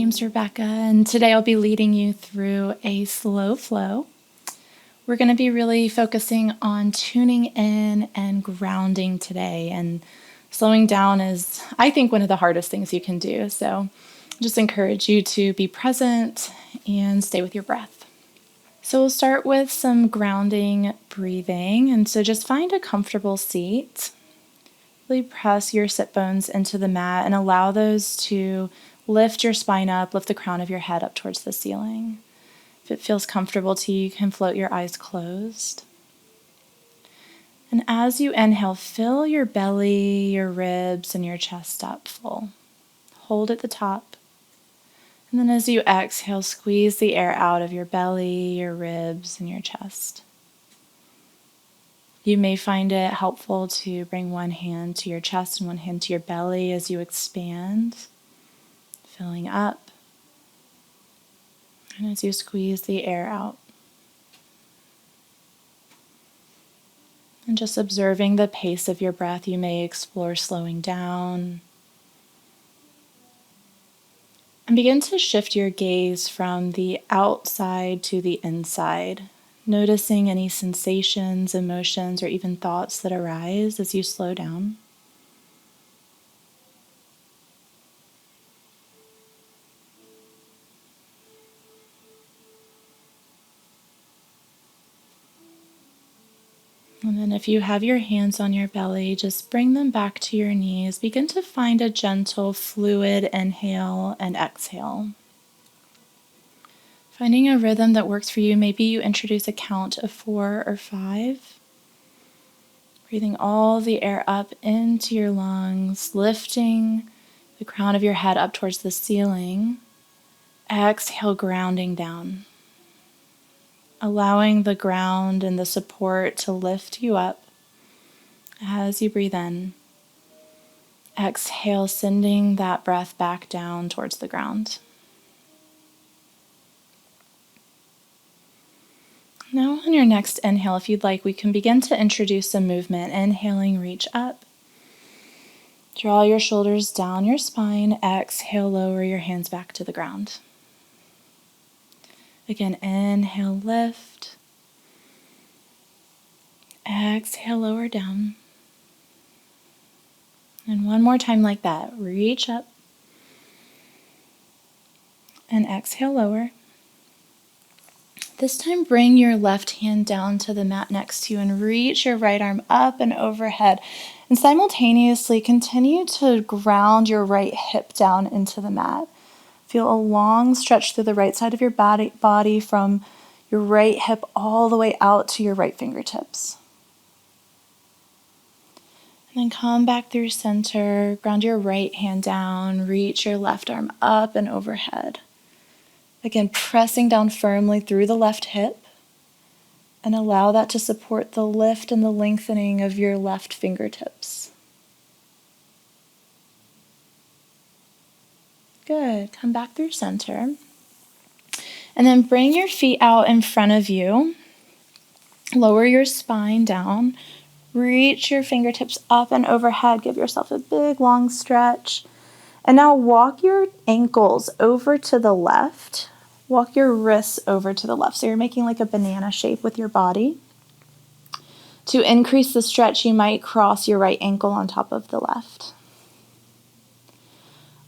name's Rebecca, and today I'll be leading you through a slow flow. We're going to be really focusing on tuning in and grounding today, and slowing down is, I think, one of the hardest things you can do. So I just encourage you to be present and stay with your breath. So we'll start with some grounding breathing, and so just find a comfortable seat. Really press your sit bones into the mat and allow those to lift your spine up, lift the crown of your head up towards the ceiling. If it feels comfortable to you, you can float your eyes closed. And as you inhale, fill your belly, your ribs, and your chest up full. Hold at the top. And then as you exhale, squeeze the air out of your belly, your ribs, and your chest. You may find it helpful to bring one hand to your chest and one hand to your belly as you expand, filling up, and as you squeeze the air out. And just observing the pace of your breath, you may explore slowing down. And begin to shift your gaze from the outside to the inside, noticing any sensations, emotions, or even thoughts that arise as you slow down. And then if you have your hands on your belly, just bring them back to your knees. Begin to find a gentle, fluid inhale and exhale. Finding a rhythm that works for you, maybe you introduce a count of 4 or 5. Breathing all the air up into your lungs, lifting the crown of your head up towards the ceiling. Exhale, grounding down. Allowing the ground and the support to lift you up as you breathe in. Exhale, sending that breath back down towards the ground. Now on your next inhale, if you'd like, we can begin to introduce some movement. Inhaling, reach up. Draw your shoulders down your spine. Exhale, lower your hands back to the ground. Again, inhale, lift. Exhale, lower down. And one more time like that. Reach up. And exhale, lower. This time, bring your left hand down to the mat next to you and reach your right arm up and overhead. And simultaneously, continue to ground your right hip down into the mat. Feel a long stretch through the right side of your body from your right hip all the way out to your right fingertips. And then come back through center, ground your right hand down, reach your left arm up and overhead. Again, pressing down firmly through the left hip, and allow that to support the lift and the lengthening of your left fingertips. Good. Come back through center. And then bring your feet out in front of you. Lower your spine down. Reach your fingertips up and overhead. Give yourself a big, long stretch. And now walk your ankles over to the left. Walk your wrists over to the left. So you're making like a banana shape with your body. To increase the stretch, you might cross your right ankle on top of the left.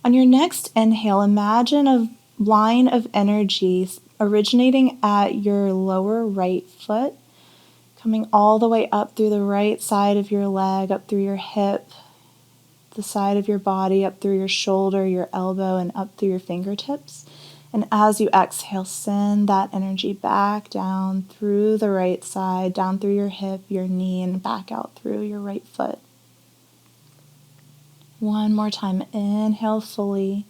On your next inhale, imagine a line of energy originating at your lower right foot, coming all the way up through the right side of your leg, up through your hip, the side of your body, up through your shoulder, your elbow, and up through your fingertips. And as you exhale, send that energy back down through the right side, down through your hip, your knee, and back out through your right foot. One more time. Inhale fully.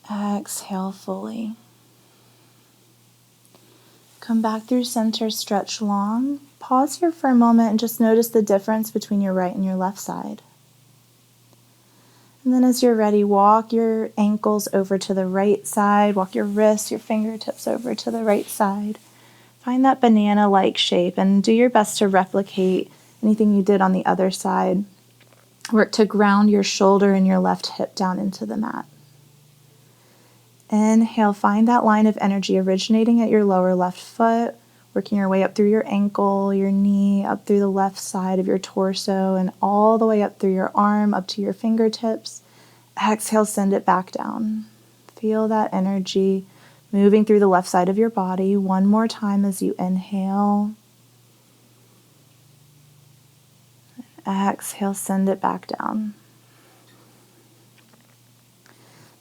Exhale fully. Come back through center, stretch long. Pause here for a moment and just notice the difference between your right and your left side. And then as you're ready, walk your ankles over to the right side. Walk your wrists, your fingertips over to the right side. Find that banana-like shape and do your best to replicate anything you did on the other side. Work to ground your shoulder and your left hip down into the mat. Inhale, find that line of energy originating at your lower left foot, working your way up through your ankle, your knee, up through the left side of your torso, and all the way up through your arm, up to your fingertips. Exhale, send it back down. Feel that energy moving through the left side of your body. One more time as you inhale. Exhale, send it back down.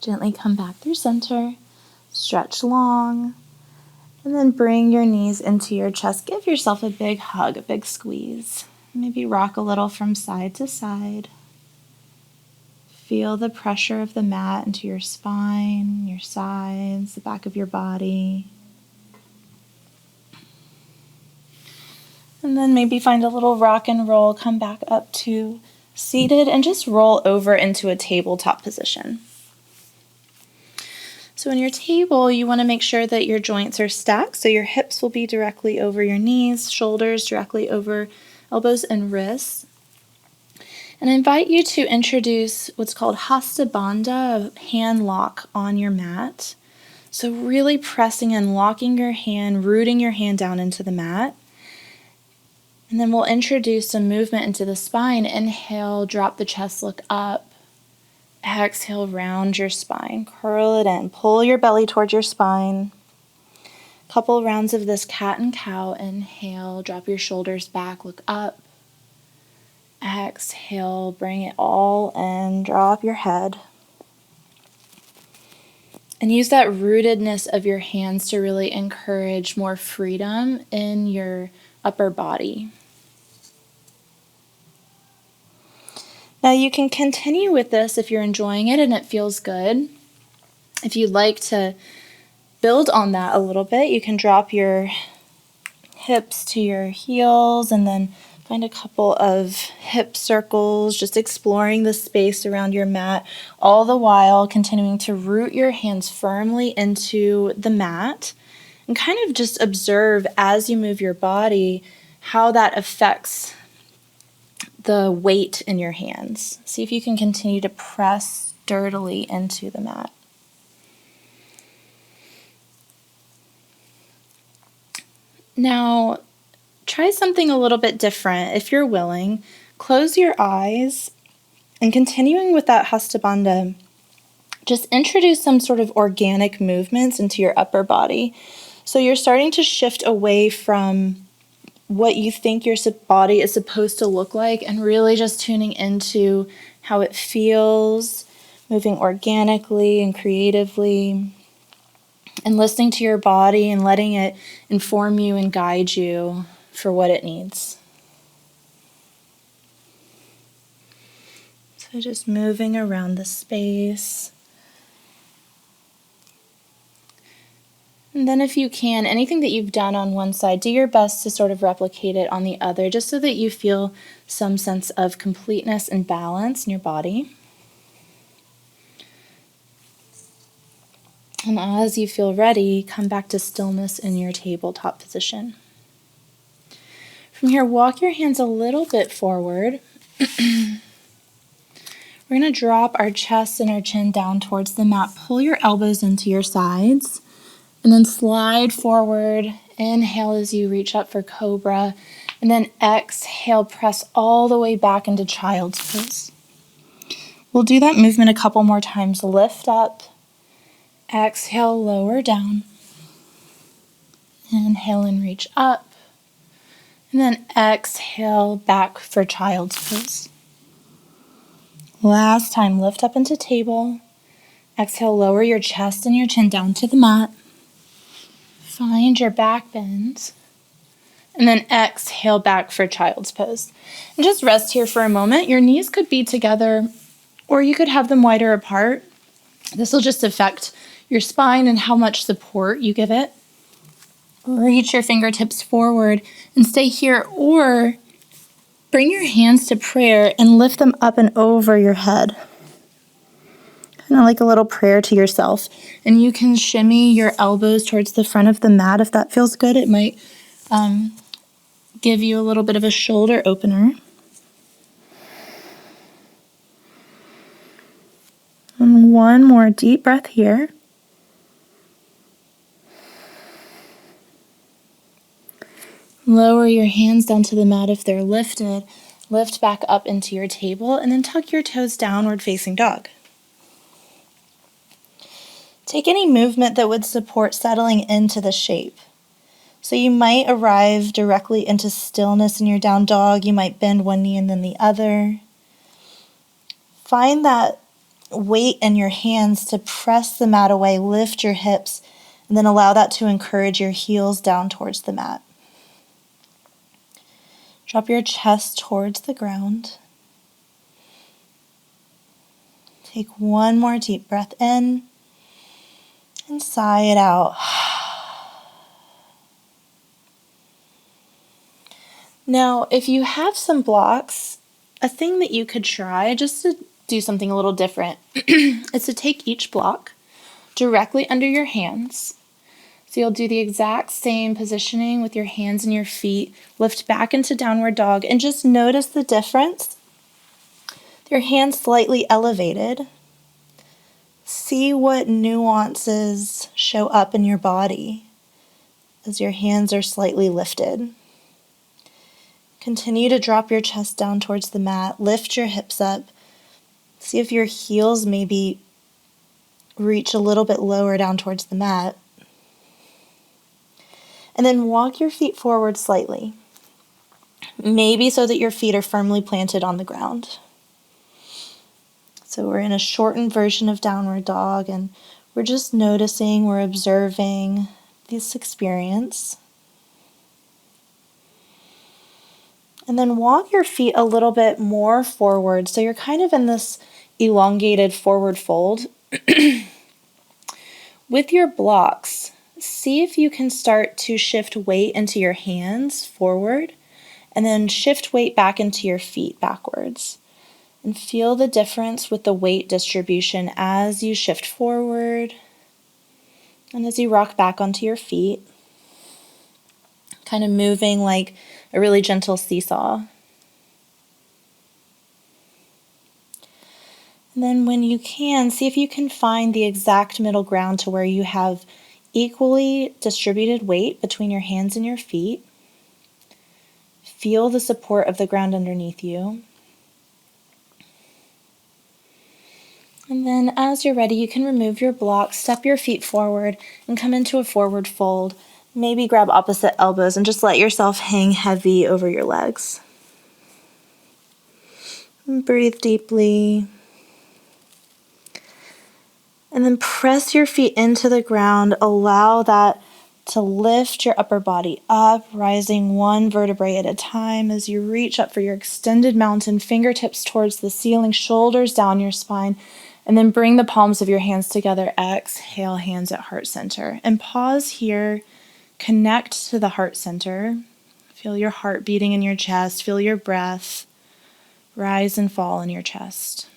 Gently come back through center, stretch long, and then bring your knees into your chest. Give yourself a big hug, a big squeeze. Maybe rock a little from side to side. Feel the pressure of the mat into your spine, your sides, the back of your body. And then maybe find a little rock and roll, come back up to seated, and just roll over into a tabletop position. So in your table, you want to make sure that your joints are stacked, so your hips will be directly over your knees, shoulders directly over elbows and wrists. And I invite you to introduce what's called Hasta Bandha, a hand lock on your mat. So really pressing and locking your hand, rooting your hand down into the mat. And then we'll introduce some movement into the spine. Inhale, drop the chest, look up. Exhale, round your spine, curl it in, pull your belly towards your spine. Couple rounds of this cat and cow. Inhale, drop your shoulders back, look up. Exhale, bring it all in, drop your head. And use that rootedness of your hands to really encourage more freedom in your upper body. Now you can continue with this if you're enjoying it and it feels good. If you'd like to build on that a little bit, you can drop your hips to your heels and then find a couple of hip circles, just exploring the space around your mat, all the while continuing to root your hands firmly into the mat and kind of just observe as you move your body how that affects the weight in your hands. See if you can continue to press sturdily into the mat. Now, try something a little bit different. If you're willing, close your eyes and continuing with that Hasta Bandha, just introduce some sort of organic movements into your upper body. So you're starting to shift away from what you think your body is supposed to look like and really just tuning into how it feels, moving organically and creatively, and listening to your body and letting it inform you and guide you for what it needs. So just moving around the space. And then if you can, anything that you've done on one side, do your best to sort of replicate it on the other, just so that you feel some sense of completeness and balance in your body. And as you feel ready, come back to stillness in your tabletop position. From here, walk your hands a little bit forward. We're going to drop our chest and our chin down towards the mat. Pull your elbows into your sides. And then slide forward. Inhale as you reach up for cobra. And then exhale, press all the way back into child's pose. We'll do that movement a couple more times. Lift up. Exhale, lower down. Inhale and reach up. And then exhale, back for child's pose. Last time, lift up into table. Exhale, lower your chest and your chin down to the mat. Find your back bend, and then exhale back for child's pose. And just rest here for a moment. Your knees could be together, or you could have them wider apart. This will just affect your spine and how much support you give it. Reach your fingertips forward and stay here, or bring your hands to prayer and lift them up and over your head. Kind of like a little prayer to yourself. And you can shimmy your elbows towards the front of the mat if that feels good. It might give you a little bit of a shoulder opener. And one more deep breath here. Lower your hands down to the mat if they're lifted. Lift back up into your table and then tuck your toes downward facing dog. Take any movement that would support settling into the shape. So you might arrive directly into stillness in your down dog. You might bend one knee and then the other. Find that weight in your hands to press the mat away, lift your hips, and then allow that to encourage your heels down towards the mat. Drop your chest towards the ground. Take one more deep breath in and sigh it out. Now, if you have some blocks, a thing that you could try just to do something a little different is to take each block directly under your hands. So you'll do the exact same positioning with your hands and your feet, lift back into downward dog, and just notice the difference. Your hands slightly elevated. See what nuances show up in your body as your hands are slightly lifted. Continue to drop your chest down towards the mat. Lift your hips up. See if your heels maybe reach a little bit lower down towards the mat. And then walk your feet forward slightly. Maybe so that your feet are firmly planted on the ground. So we're in a shortened version of downward dog, and we're just noticing, we're observing this experience. And then walk your feet a little bit more forward. So you're kind of in this elongated forward fold. With your blocks, see if you can start to shift weight into your hands forward and then shift weight back into your feet backwards. And feel the difference with the weight distribution as you shift forward and as you rock back onto your feet. Kind of moving like a really gentle seesaw. And then when you can, see if you can find the exact middle ground to where you have equally distributed weight between your hands and your feet. Feel the support of the ground underneath you. And then as you're ready, you can remove your blocks, step your feet forward, and come into a forward fold. Maybe grab opposite elbows and just let yourself hang heavy over your legs. And breathe deeply. And then press your feet into the ground. Allow that to lift your upper body up, rising one vertebrae at a time as you reach up for your extended mountain, fingertips towards the ceiling, shoulders down your spine, and then bring the palms of your hands together. Exhale, hands at heart center. And pause here. Connect to the heart center. Feel your heart beating in your chest. Feel your breath rise and fall in your chest.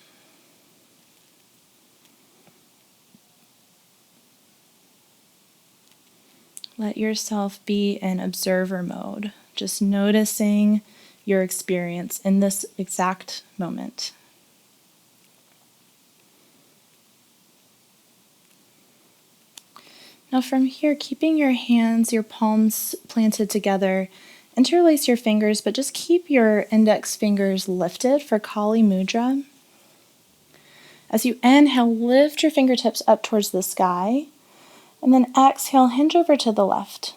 Let yourself be in observer mode, just noticing your experience in this exact moment. Now from here, keeping your hands, your palms planted together, interlace your fingers, but just keep your index fingers lifted for Kali Mudra. As you inhale, lift your fingertips up towards the sky, and then exhale, hinge over to the left.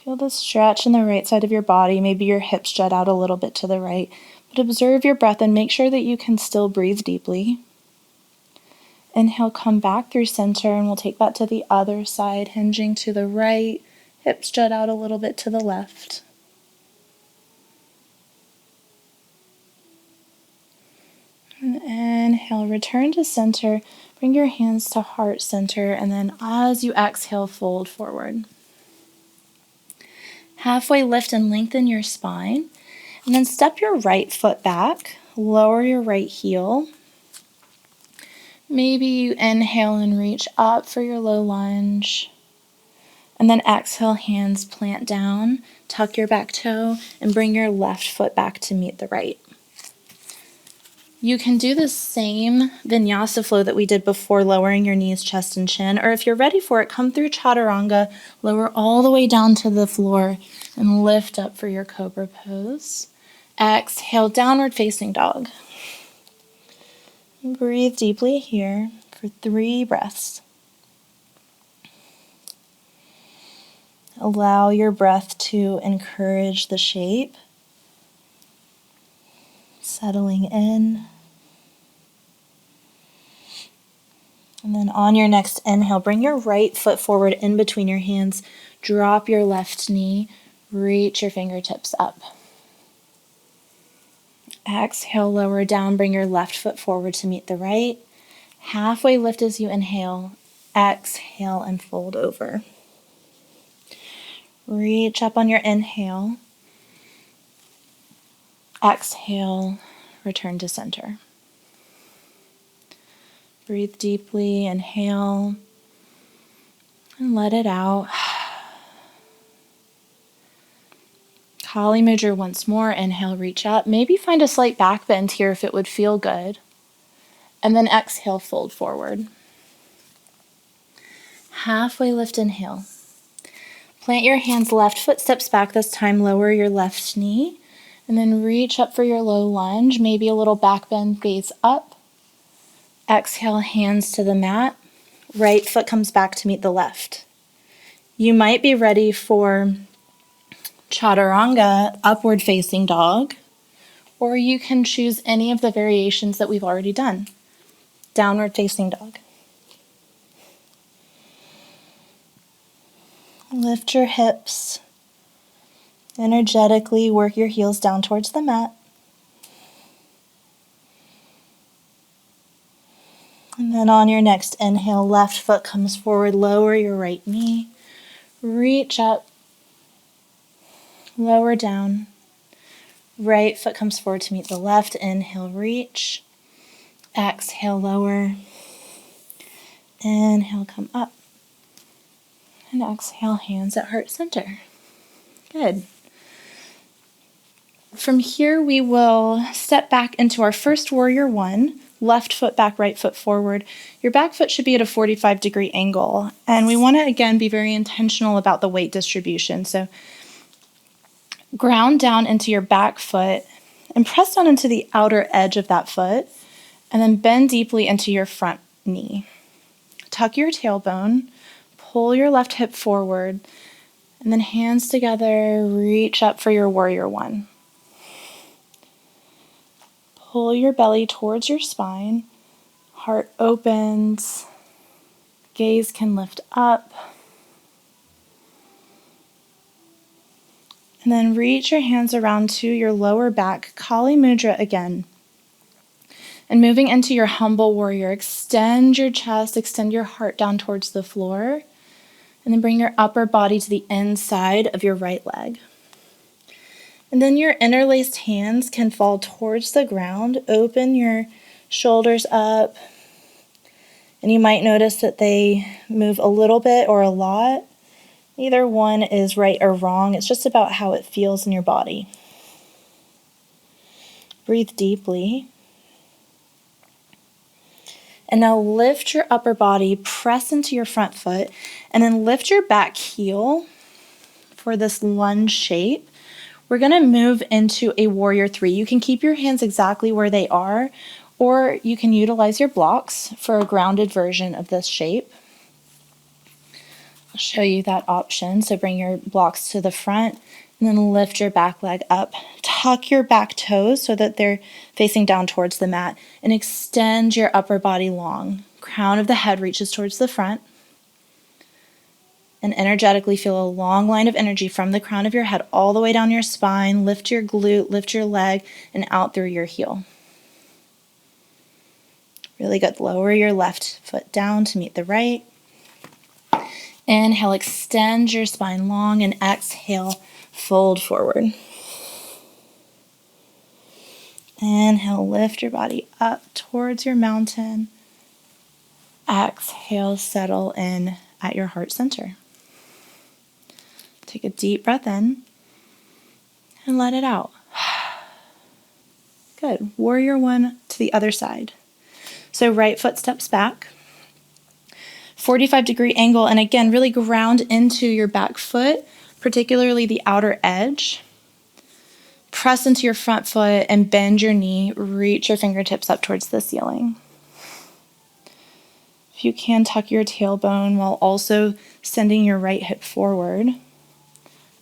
Feel the stretch in the right side of your body. Maybe your hips jut out a little bit to the right, but observe your breath and make sure that you can still breathe deeply. Inhale, come back through center, and we'll take that to the other side, hinging to the right, hips jut out a little bit to the left. And inhale, return to center, bring your hands to heart center, and then as you exhale, fold forward. Halfway lift and lengthen your spine, and then step your right foot back, lower your right heel. Maybe you inhale and reach up for your low lunge. And then exhale, hands plant down, tuck your back toe, and bring your left foot back to meet the right. You can do the same vinyasa flow that we did before, lowering your knees, chest, and chin. Or if you're ready for it, come through chaturanga, lower all the way down to the floor, and lift up for your cobra pose. Exhale, downward facing dog. Breathe deeply here for 3 breaths. Allow your breath to encourage the shape, settling in. And then on your next inhale, bring your right foot forward in between your hands. Drop your left knee. Reach your fingertips up. Exhale, lower down. Bring your left foot forward to meet the right. Halfway lift as you inhale. Exhale and fold over. Reach up on your inhale. Exhale, return to center. Breathe deeply, inhale, and let it out. Kali Mudra once more. Inhale, reach up. Maybe find a slight back bend here if it would feel good. And then exhale, fold forward. Halfway lift, inhale. Plant your hands, left foot steps back this time, lower your left knee. And then reach up for your low lunge, maybe a little back bend, gaze up. Exhale, hands to the mat. Right foot comes back to meet the left. You might be ready for chaturanga, upward facing dog, or you can choose any of the variations that we've already done. Downward facing dog. Lift your hips. Energetically work your heels down towards the mat. And then on your next inhale, left foot comes forward, lower your right knee. Reach up, lower down. Right foot comes forward to meet the left. Inhale, reach. Exhale, lower. Inhale, come up. And exhale, hands at heart center. Good. From here, we will step back into our first warrior one. Left foot back, right foot forward. Your back foot should be at a 45-degree angle. And we want to, again, be very intentional about the weight distribution. So ground down into your back foot and press down into the outer edge of that foot. And then bend deeply into your front knee. Tuck your tailbone. Pull your left hip forward. And then hands together, reach up for your warrior one. Pull your belly towards your spine. Heart opens. Gaze can lift up. And then reach your hands around to your lower back, Kali Mudra again. And moving into your humble warrior, extend your chest, extend your heart down towards the floor. And then bring your upper body to the inside of your right leg. And then your interlaced hands can fall towards the ground. Open your shoulders up. And you might notice that they move a little bit or a lot. Neither one is right or wrong. It's just about how it feels in your body. Breathe deeply. And now lift your upper body, press into your front foot, and then lift your back heel for this lunge shape. We're going to move into a warrior three. You can keep your hands exactly where they are, or you can utilize your blocks for a grounded version of this shape. I'll show you that option. So bring your blocks to the front and then lift your back leg up. Tuck your back toes so that they're facing down towards the mat and extend your upper body long. Crown of the head reaches towards the front. And energetically feel a long line of energy from the crown of your head all the way down your spine. Lift your glute, lift your leg, and out through your heel. Really good. Lower your left foot down to meet the right. Inhale, extend your spine long, and exhale, fold forward. Inhale, lift your body up towards your mountain. Exhale, settle in at your heart center. Take a deep breath in and let it out. Good. Warrior one to the other side. So right foot steps back, 45-degree angle, and again, really ground into your back foot, particularly the outer edge. Press into your front foot and bend your knee. Reach your fingertips up towards the ceiling. If you can, tuck your tailbone while also sending your right hip forward.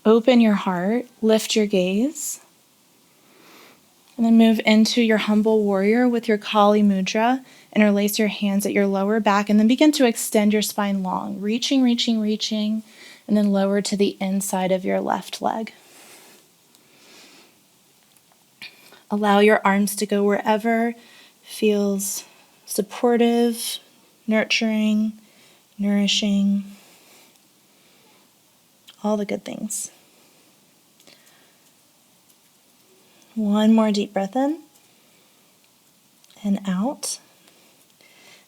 Open your heart, lift your gaze, and then move into your humble warrior with your Kali Mudra. Interlace your hands at your lower back and then begin to extend your spine long, reaching, and then lower to the inside of your left leg. Allow your arms to go wherever feels supportive, nurturing, nourishing, all the good things. One more deep breath in and out.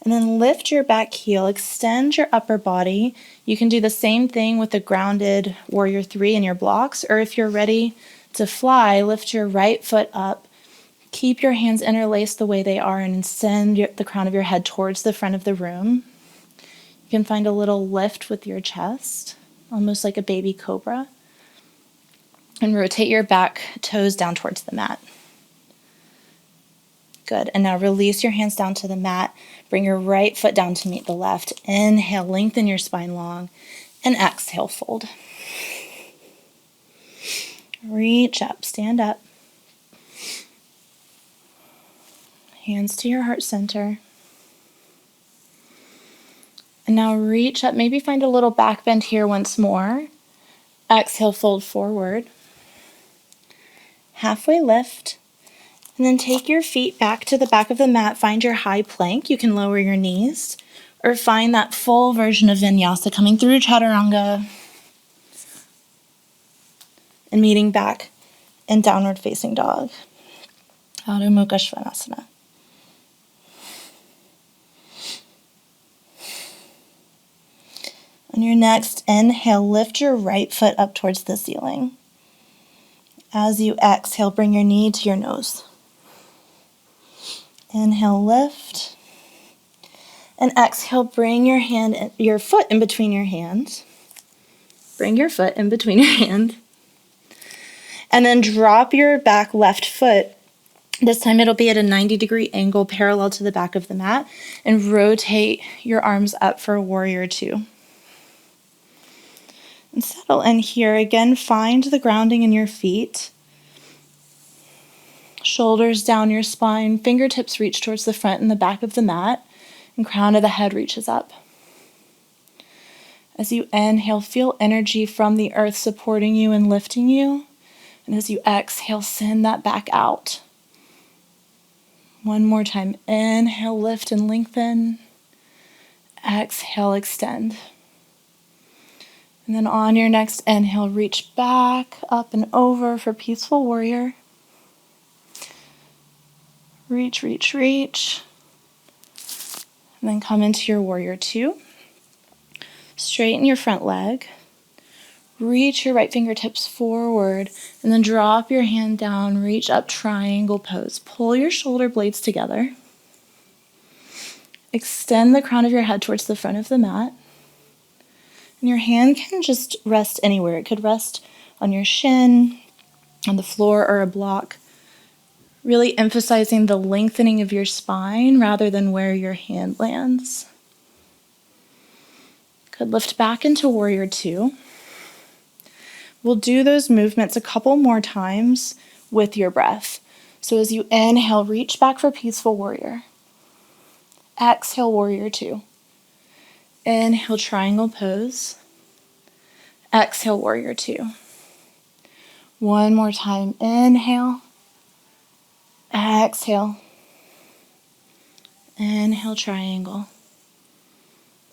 And then lift your back heel, extend your upper body. You can do the same thing with the grounded Warrior 3 in your blocks, or if you're ready to fly, lift your right foot up. Keep your hands interlaced the way they are and send the crown of your head towards the front of the room. You can find a little lift with your chest, almost like a baby cobra. And rotate your back toes down towards the mat. Good. And now release your hands down to the mat. Bring your right foot down to meet the left. Inhale, lengthen your spine long. And exhale, fold. Reach up, stand up. Hands to your heart center. And now reach up, maybe find a little back bend here once more. Exhale, fold forward. Halfway lift. And then take your feet back to the back of the mat. Find your high plank. You can lower your knees or find that full version of vinyasa coming through chaturanga and meeting back in downward facing dog. Adho Mukha Svanasana. On your next inhale, lift your right foot up towards the ceiling. As you exhale, bring your knee to your nose. Inhale, lift. And exhale, bring your foot in between your hands. Bring your foot in between your hands. And then drop your back left foot. This time it'll be at a 90-degree angle parallel to the back of the mat. And rotate your arms up for Warrior 2. And settle in here. Again, find the grounding in your feet. Shoulders down your spine. Fingertips reach towards the front and the back of the mat. And crown of the head reaches up. As you inhale, feel energy from the earth supporting you and lifting you. And as you exhale, send that back out. One more time. Inhale, lift and lengthen. Exhale, extend. And then on your next inhale, reach back, up and over for Peaceful Warrior. Reach, reach, reach. And then come into your Warrior 2. Straighten your front leg. Reach your right fingertips forward. And then drop your hand down, reach up, triangle pose. Pull your shoulder blades together. Extend the crown of your head towards the front of the mat. And your hand can just rest anywhere. It could rest on your shin, on the floor, or a block. Really emphasizing the lengthening of your spine rather than where your hand lands. Good. Lift back into Warrior 2. We'll do those movements a couple more times with your breath. So as you inhale, reach back for Peaceful Warrior. Exhale, Warrior 2. Inhale, triangle pose. Exhale, Warrior 2. One more time. Inhale. Exhale. Inhale, triangle.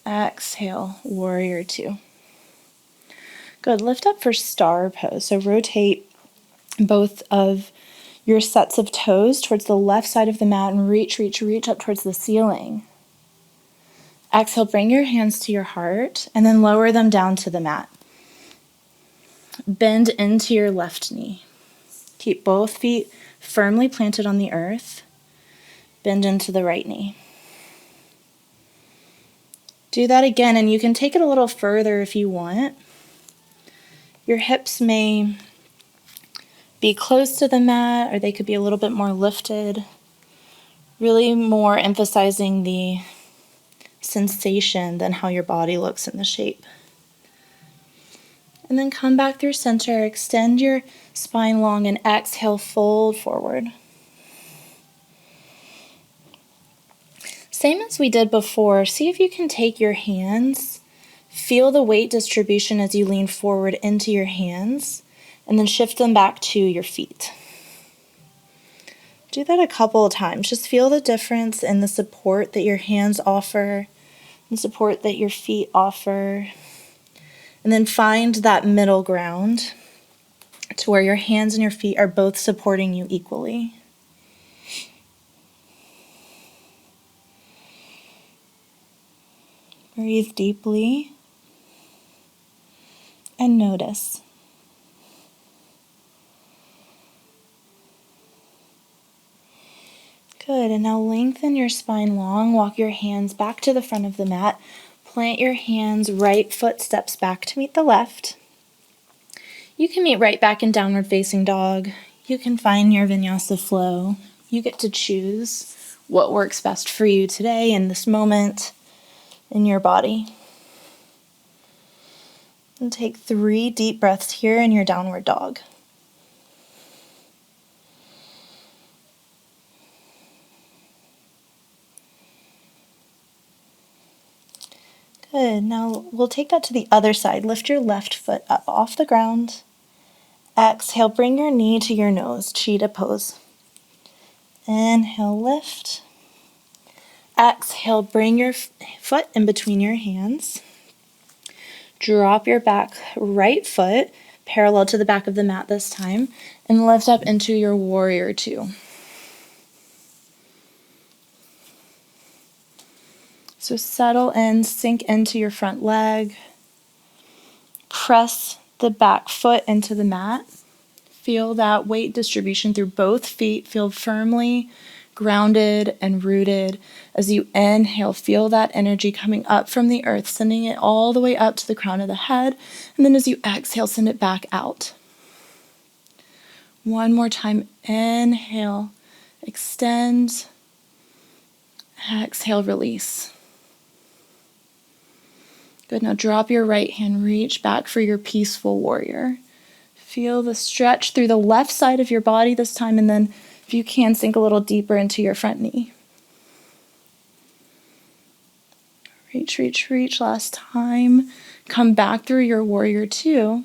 Exhale, Warrior 2. Good. Lift up for Star Pose. So rotate both of your sets of toes towards the left side of the mat and reach, reach, reach up towards the ceiling. Exhale, bring your hands to your heart and then lower them down to the mat. Bend into your left knee. Keep both feet firmly planted on the earth. Bend into the right knee. Do that again, and you can take it a little further if you want. Your hips may be close to the mat, or they could be a little bit more lifted. Really more emphasizing the sensation than how your body looks in the shape. And then come back through center, extend your spine long, and exhale, fold forward. Same as we did before, see if you can take your hands, feel the weight distribution as you lean forward into your hands, and then shift them back to your feet. Do that a couple of times. Just feel the difference in the support that your hands offer, the support that your feet offer, and then find that middle ground to where your hands and your feet are both supporting you equally. Breathe deeply and notice. Good, and now lengthen your spine long. Walk your hands back to the front of the mat. Plant your hands, right foot steps back to meet the left. You can meet right back in downward facing dog. You can find your vinyasa flow. You get to choose what works best for you today in this moment in your body. And take 3 deep breaths here in your downward dog. Good. Now we'll take that to the other side. Lift your left foot up off the ground. Exhale, bring your knee to your nose, cheetah pose. Inhale, lift. Exhale, bring your foot in between your hands. Drop your back right foot parallel to the back of the mat this time, and lift up into your warrior 2. So settle in, sink into your front leg. Press the back foot into the mat. Feel that weight distribution through both feet. Feel firmly grounded and rooted. As you inhale, feel that energy coming up from the earth, sending it all the way up to the crown of the head. And then as you exhale, send it back out. One more time. Inhale, extend. Exhale, release. Good. Now drop your right hand, reach back for your peaceful warrior. Feel the stretch through the left side of your body this time, and then if you can, sink a little deeper into your front knee. Reach, reach, reach. Last time. Come back through your warrior 2.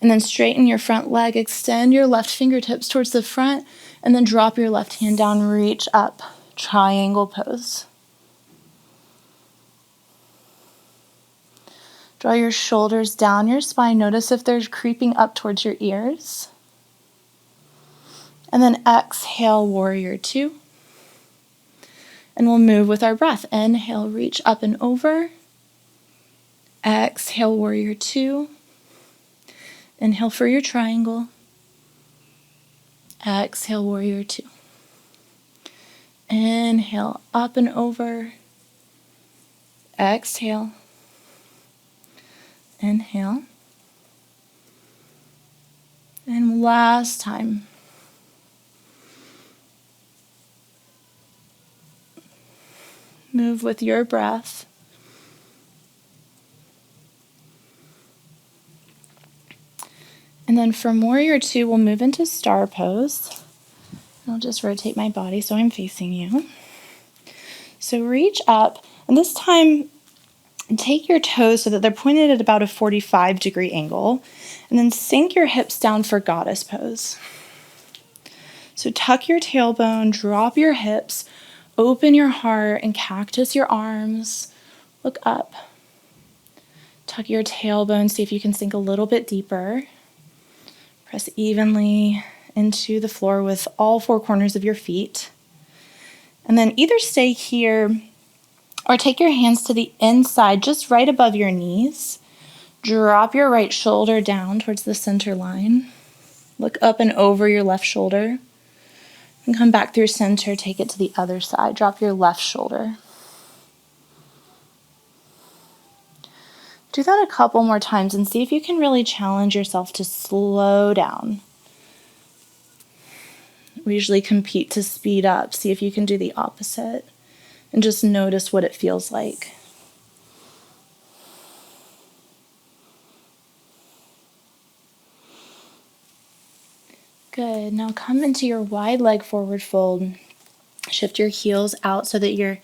And then straighten your front leg. Extend your left fingertips towards the front, and then drop your left hand down. Reach up. Triangle pose. Draw your shoulders down your spine. Notice if they're creeping up towards your ears. And then exhale, warrior 2. And we'll move with our breath. Inhale, reach up and over. Exhale, warrior 2. Inhale for your triangle. Exhale, warrior 2. Inhale, up and over. Exhale. Inhale. And last time. Move with your breath. And then from warrior 2, we'll move into star pose. I'll just rotate my body so I'm facing you. So reach up, and this time take your toes so that they're pointed at about a 45-degree angle, and then sink your hips down for goddess pose. So tuck your tailbone, drop your hips, open your heart, and cactus your arms. Look up. Tuck your tailbone, see if you can sink a little bit deeper. Press evenly into the floor with all 4 corners of your feet. And then either stay here or take your hands to the inside, just right above your knees. Drop your right shoulder down towards the center line. Look up and over your left shoulder. And come back through center, take it to the other side. Drop your left shoulder. Do that a couple more times and see if you can really challenge yourself to slow down. We usually compete to speed up. See if you can do the opposite and just notice what it feels like. Good. Now come into your wide leg forward fold. Shift your heels out so that your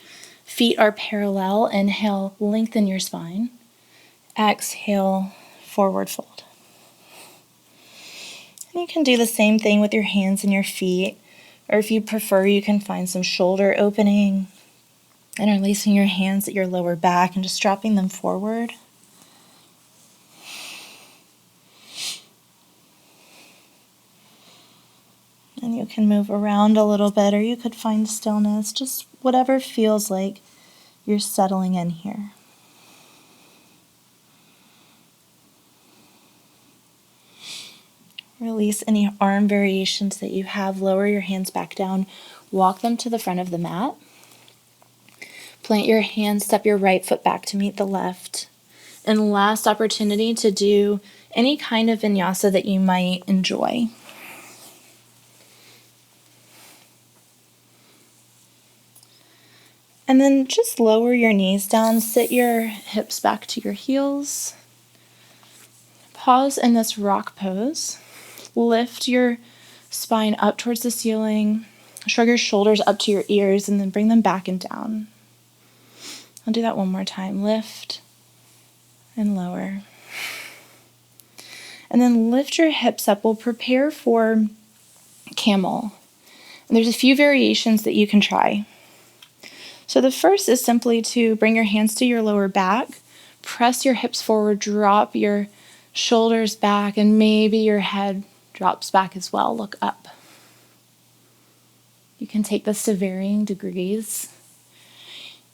feet are parallel. Inhale, lengthen your spine. Exhale, forward fold. And you can do the same thing with your hands and your feet. Or if you prefer, you can find some shoulder opening. Interlacing your hands at your lower back and just dropping them forward. And you can move around a little bit, or you could find stillness, just whatever feels like you're settling in here. Release any arm variations that you have. Lower your hands back down. Walk them to the front of the mat. Plant your hands, step your right foot back to meet the left. And last opportunity to do any kind of vinyasa that you might enjoy. And then just lower your knees down, sit your hips back to your heels. Pause in this rock pose. Lift your spine up towards the ceiling. Shrug your shoulders up to your ears and then bring them back and down. I'll do that one more time. Lift and lower. And then lift your hips up. We'll prepare for camel. And there's a few variations that you can try. So the first is simply to bring your hands to your lower back, press your hips forward, drop your shoulders back, and maybe your head drops back as well. Look up. You can take this to varying degrees.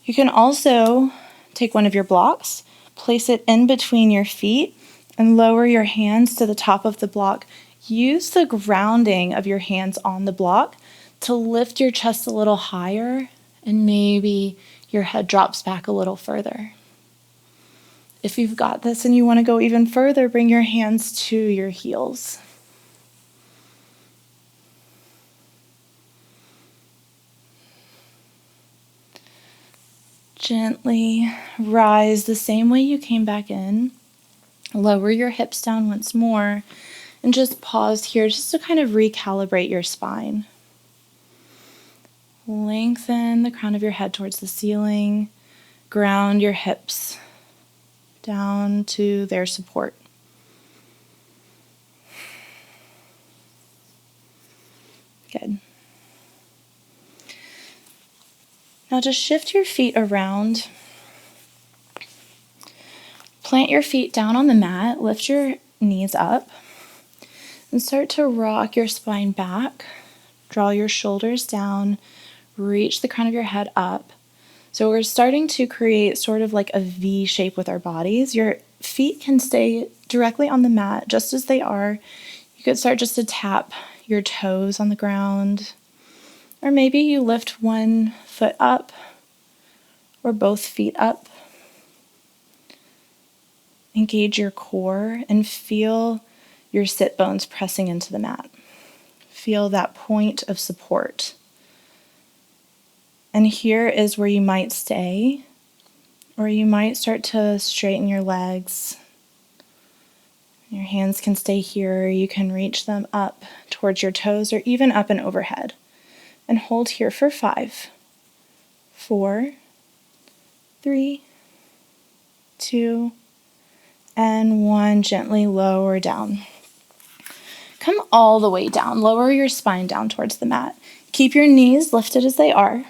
You can also take one of your blocks, place it in between your feet, and lower your hands to the top of the block. Use the grounding of your hands on the block to lift your chest a little higher, and maybe your head drops back a little further. If you've got this and you want to go even further, bring your hands to your heels. Gently rise the same way you came back in. Lower your hips down once more and just pause here just to kind of recalibrate your spine. Lengthen the crown of your head towards the ceiling. Ground your hips down to their support. Good. Now just shift your feet around. Plant your feet down on the mat. Lift your knees up. And start to rock your spine back. Draw your shoulders down. Reach the crown of your head up. So we're starting to create sort of like a V shape with our bodies. Your feet can stay directly on the mat just as they are. You could start just to tap your toes on the ground. Or maybe you lift one foot up or both feet up. Engage your core and feel your sit bones pressing into the mat. Feel that point of support. And here is where you might stay, or you might start to straighten your legs. Your hands can stay here. You can reach them up towards your toes or even up and overhead. And hold here for 5, 4, 3, 2, and 1. Gently lower down. Come all the way down. Lower your spine down towards the mat. Keep your knees lifted as they are.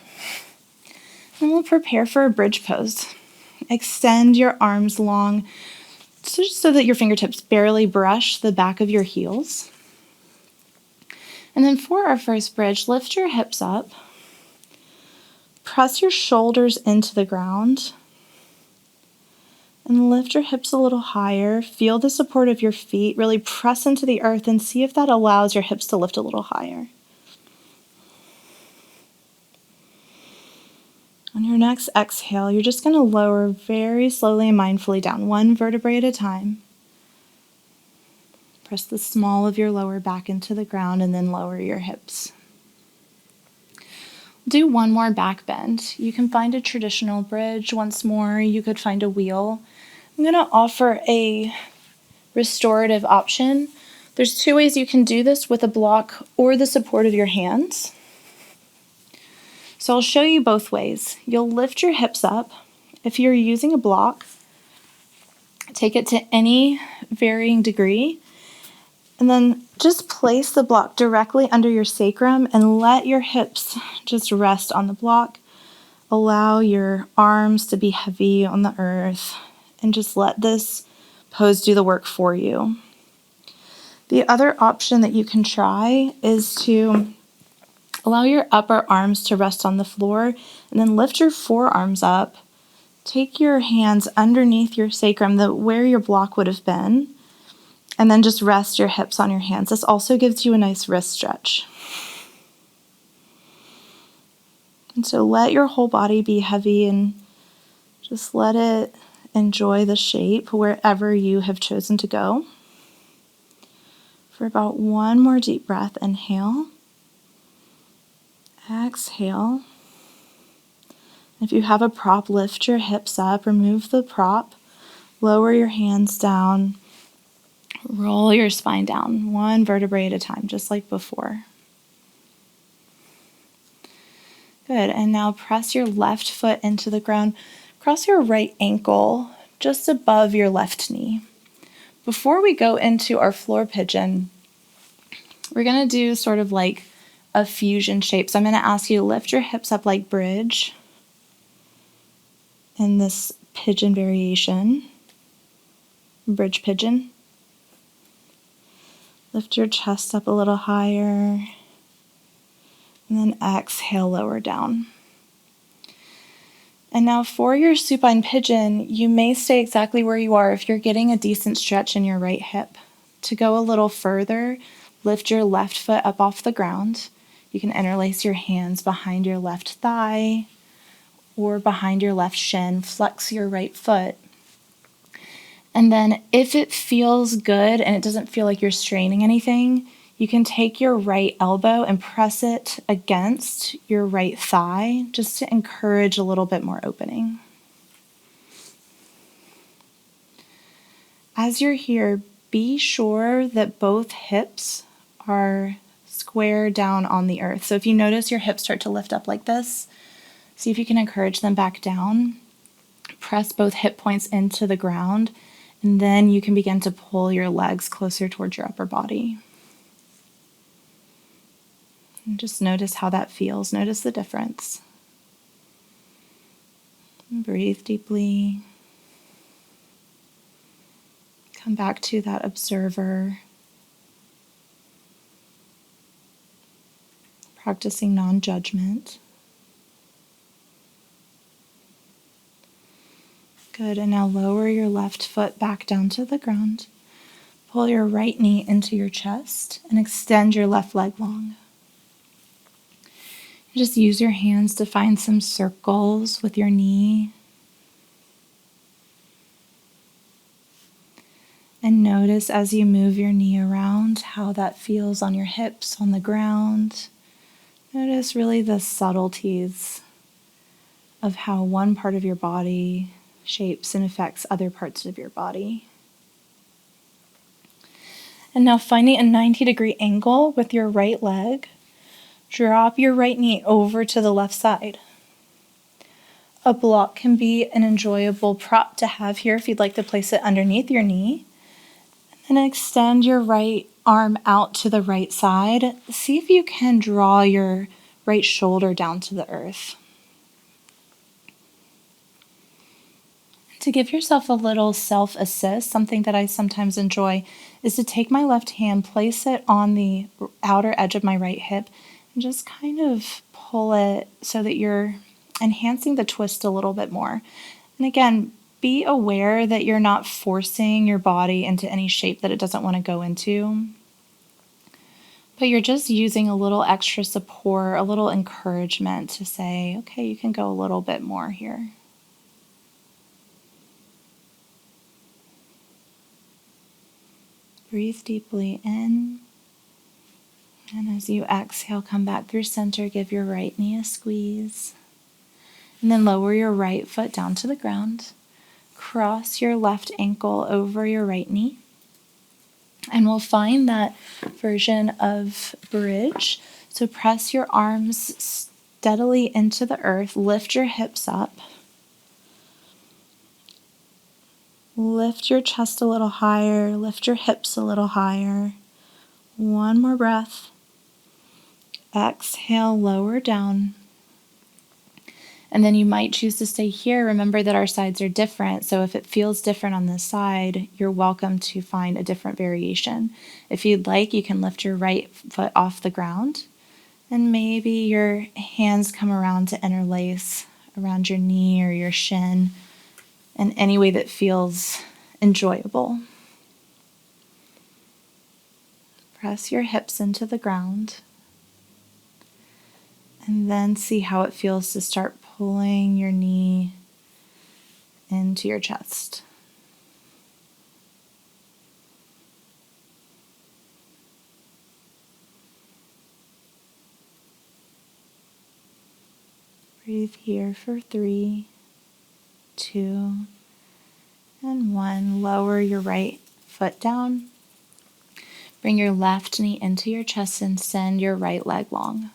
And we'll prepare for a bridge pose. Extend your arms long so that your fingertips barely brush the back of your heels. And then for our first bridge, lift your hips up. Press your shoulders into the ground. And lift your hips a little higher. Feel the support of your feet. Really press into the earth and see if that allows your hips to lift a little higher. Your next exhale, you're just going to lower very slowly and mindfully down, one vertebrae at a time. Press the small of your lower back into the ground and then lower your hips. Do one more back bend. You can find a traditional bridge once more. You could find a wheel. I'm going to offer a restorative option. There's two ways you can do this, with a block or the support of your hands. So I'll show you both ways. You'll lift your hips up. If you're using a block, take it to any varying degree, and then just place the block directly under your sacrum and let your hips just rest on the block. Allow your arms to be heavy on the earth and just let this pose do the work for you. The other option that you can try is to allow your upper arms to rest on the floor and then lift your forearms up. Take your hands underneath your sacrum, where your block would have been, and then just rest your hips on your hands. This also gives you a nice wrist stretch. And so let your whole body be heavy and just let it enjoy the shape wherever you have chosen to go. For about one more deep breath, inhale. Exhale. If you have a prop, lift your hips up, remove the prop, lower your hands down, roll your spine down, one vertebrae at a time, just like before. Good, and now press your left foot into the ground. Cross your right ankle just above your left knee. Before we go into our floor pigeon, we're going to do sort of like a fusion shape. So I'm going to ask you to lift your hips up like bridge in this pigeon variation, bridge pigeon. Lift your chest up a little higher, and then exhale, lower down. And now for your supine pigeon, you may stay exactly where you are if you're getting a decent stretch in your right hip. To go a little further, lift your left foot up off the ground. You can interlace your hands behind your left thigh or behind your left shin. Flex your right foot. And then if it feels good and it doesn't feel like you're straining anything, you can take your right elbow and press it against your right thigh just to encourage a little bit more opening. As you're here, be sure that both hips are square down on the earth. So if you notice your hips start to lift up like this, see if you can encourage them back down. Press both hip points into the ground, and then you can begin to pull your legs closer towards your upper body. And just notice how that feels. Notice the difference. And breathe deeply. Come back to that observer. Practicing non-judgment. Good, and now lower your left foot back down to the ground. Pull your right knee into your chest and extend your left leg long. Just use your hands to find some circles with your knee. And notice as you move your knee around how that feels on your hips, on the ground. Notice really the subtleties of how one part of your body shapes and affects other parts of your body. And now finding a 90-degree angle with your right leg, drop your right knee over to the left side. A block can be an enjoyable prop to have here if you'd like to place it underneath your knee. And extend your right arm out to the right side. See if you can draw your right shoulder down to the earth. To give yourself a little self-assist, something that I sometimes enjoy is to take my left hand, place it on the outer edge of my right hip, and just kind of pull it so that you're enhancing the twist a little bit more. And again, be aware that you're not forcing your body into any shape that it doesn't want to go into. But you're just using a little extra support, a little encouragement to say, okay, you can go a little bit more here. Breathe deeply in. And as you exhale, come back through center, give your right knee a squeeze. And then lower your right foot down to the ground. Cross your left ankle over your right knee. And we'll find that version of bridge. So press your arms steadily into the earth. Lift your hips up. Lift your chest a little higher. Lift your hips a little higher. One more breath. Exhale, lower down. And then you might choose to stay here. Remember that our sides are different. So if it feels different on this side, you're welcome to find a different variation. If you'd like, you can lift your right foot off the ground. And maybe your hands come around to interlace around your knee or your shin in any way that feels enjoyable. Press your hips into the ground. And then see how it feels to start pulling your knee into your chest. Breathe here for 3, 2, and 1. Lower your right foot down. Bring your left knee into your chest and send your right leg long.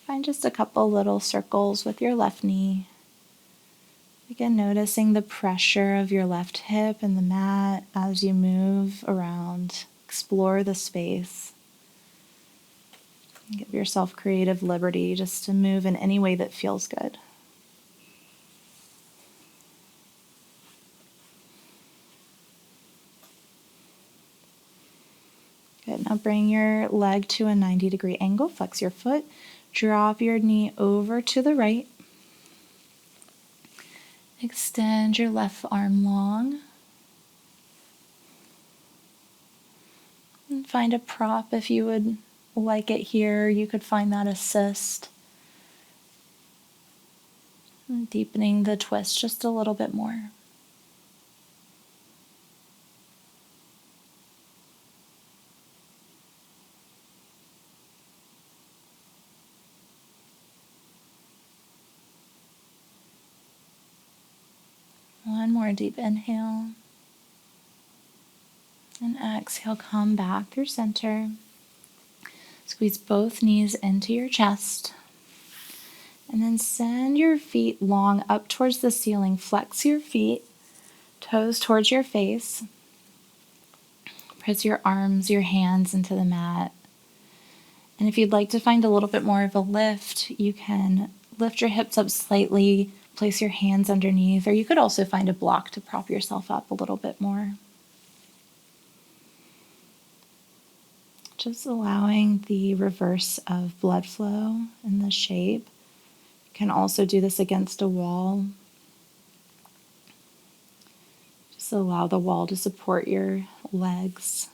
Find just a couple little circles with your left knee. Again, noticing the pressure of your left hip and the mat as you move around. Explore the space. Give yourself creative liberty just to move in any way that feels good. Good. Now bring your leg to a 90-degree angle. Flex your foot. Drop your knee over to the right. Extend your left arm long. And find a prop if you would like it here. You could find that assist. And deepening the twist just a little bit more. One more deep inhale. And exhale, come back through center. Squeeze both knees into your chest. And then send your feet long up towards the ceiling. Flex your feet, toes towards your face. Press your arms, your hands into the mat. And if you'd like to find a little bit more of a lift, you can lift your hips up slightly, place your hands underneath, or you could also find a block to prop yourself up a little bit more. Just allowing the reverse of blood flow in the shape. You can also do this against a wall. Just allow the wall to support your legs.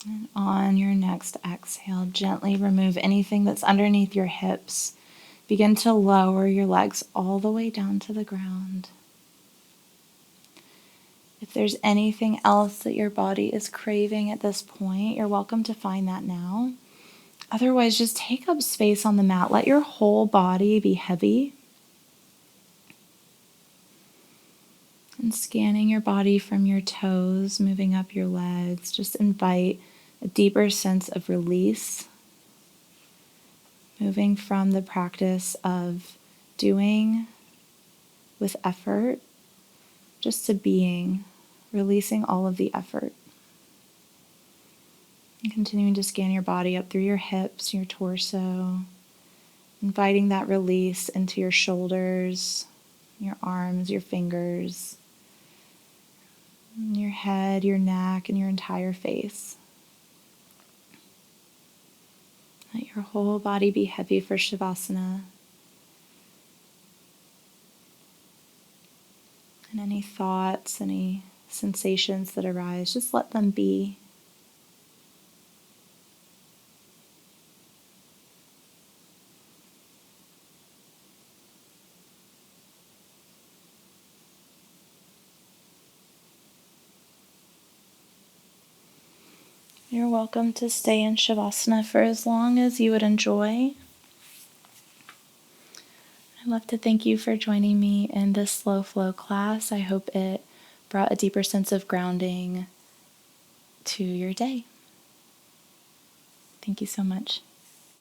And on your next exhale, gently remove anything that's underneath your hips. Begin to lower your legs all the way down to the ground. If there's anything else that your body is craving at this point, you're welcome to find that now. Otherwise, just take up space on the mat. Let your whole body be heavy. And scanning your body from your toes, moving up your legs, just invite a deeper sense of release. Moving from the practice of doing with effort, just to being, releasing all of the effort. And continuing to scan your body up through your hips, your torso, inviting that release into your shoulders, your arms, your fingers, your head, your neck, and your entire face. Let your whole body be heavy for Shavasana. And any thoughts, any sensations that arise, just let them be. You're welcome to stay in Shavasana for as long as you would enjoy. I'd love to thank you for joining me in this slow flow class. I hope it brought a deeper sense of grounding to your day. Thank you so much.